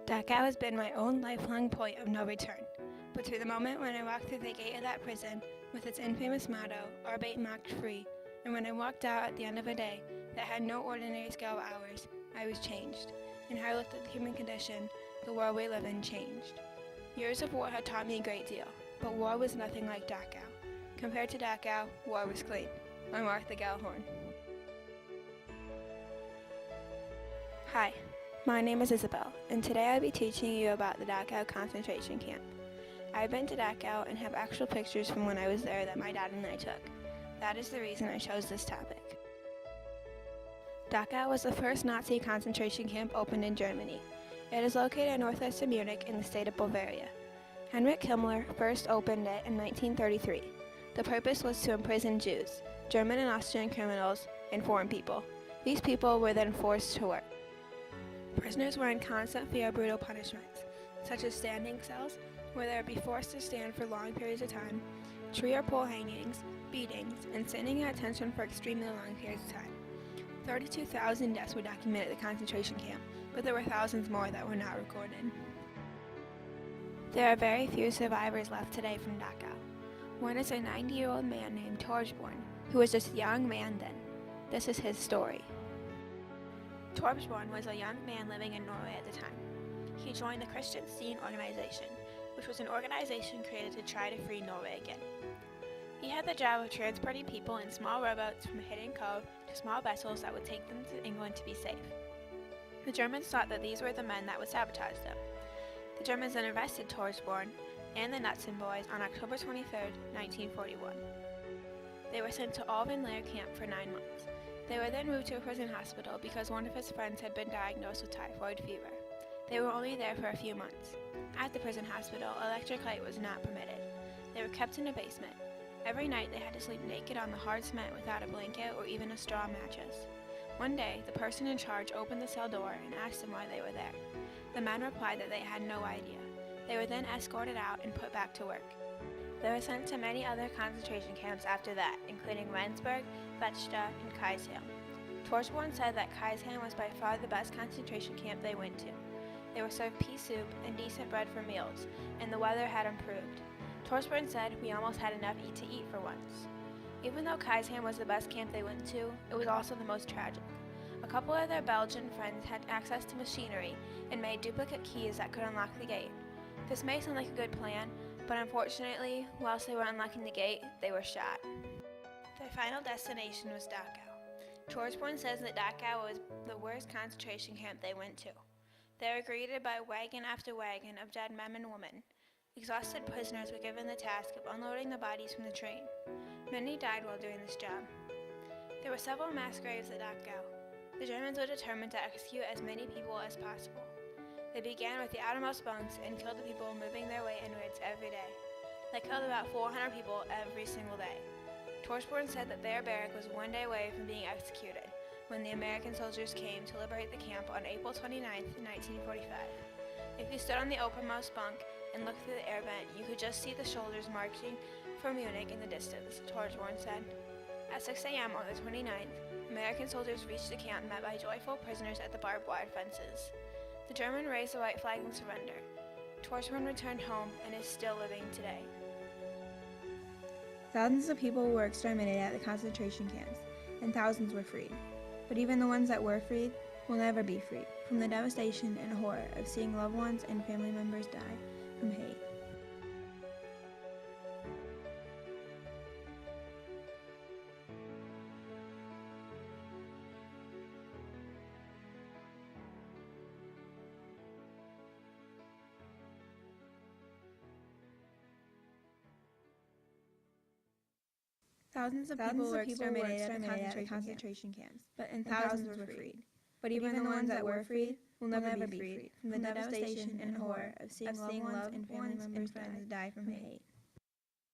Dachau has been my own lifelong point of no return. But to the moment when I walked through the gate of that prison, with its infamous motto, Arbeit macht frei, and when I walked out at the end of a day that had no ordinary scale of hours, I was changed. And how I looked at the human condition, the world we live in changed. Years of war had taught me a great deal, but war was nothing like Dachau. Compared to Dachau, war was clean. I'm Martha Gellhorn. Hi, my name is Isabelle, and today I'll be teaching you about the Dachau Concentration Camp. I've been to Dachau and have actual pictures from when I was there that my dad and I took. That is the reason I chose this topic. Dachau was the first Nazi concentration camp opened in Germany. It is located northwest of Munich in the state of Bavaria. Heinrich Himmler first opened it in 1933. The purpose was to imprison Jews, German and Austrian criminals, and foreign people. These people were then forced to work. Prisoners were in constant fear of brutal punishments, such as standing cells, where they would be forced to stand for long periods of time, tree or pole hangings, beatings, and sitting at attention for extremely long periods of time. 32,000 deaths were documented at the concentration camp, but there were thousands more that were not recorded. There are very few survivors left today from Dachau. One is a 90-year-old man named Torbjörn, who was just a young man then. This is his story. Torbjörn was a young man living in Norway at the time. He joined the Christian Scene organization, which was an organization created to try to free Norway again. He had the job of transporting people in small rowboats from a hidden cove to small vessels that would take them to England to be safe. The Germans thought that these were the men that would sabotage them. The Germans then arrested Torbjörn and the Knutson boys on October 23, 1941. They were sent to VanWyhe camp for 9 months. They were then moved to a prison hospital because one of his friends had been diagnosed with typhoid fever. They were only there for a few months. At the prison hospital, electric light was not permitted. They were kept in a basement. Every night they had to sleep naked on the hard cement without a blanket or even a straw mattress. One day, the person in charge opened the cell door and asked them why they were there. The men replied that they had no idea. They were then escorted out and put back to work. They were sent to many other concentration camps after that, including Rendsburg, Vechta, and Kaisheim. Torbjörn said that Kaisheim was by far the best concentration camp they went to. They were served pea soup and decent bread for meals, and the weather had improved. Torbjörn said, "We almost had enough to eat for once." Even though Kaisheim was the best camp they went to, it was also the most tragic. A couple of their Belgian friends had access to machinery and made duplicate keys that could unlock the gate. This may sound like a good plan, but unfortunately, whilst they were unlocking the gate, they were shot. Their final destination was Dachau. Torbjörn says that Dachau was the worst concentration camp they went to. They were greeted by wagon after wagon of dead men and women. Exhausted prisoners were given the task of unloading the bodies from the train. Many died while doing this job. There were several mass graves at Dachau. The Germans were determined to execute as many people as possible. They began with the outermost bunks and killed the people moving their way inwards every day. They killed about 400 people every single day. Torbjörn said that their barrack was one day away from being executed when the American soldiers came to liberate the camp on April 29, 1945. If you stood on the uppermost bunk and looked through the air vent, you could just see the soldiers marching for Munich in the distance, Torbjörn said. At 6 a.m. on the 29th, American soldiers reached the camp met by joyful prisoners at the barbed wire fences. The German raised the white flag in surrender. Torbjörn returned home and is still living today. Thousands of people were exterminated at the concentration camps, and thousands were freed. But even the ones that were freed will never be freed from the devastation and horror of seeing loved ones and family members die from hate. Thousands of people were exterminated at the concentration camps, and thousands were freed. But even the ones that were freed will never be freed from the devastation and horror of seeing loved ones and family members die from hate.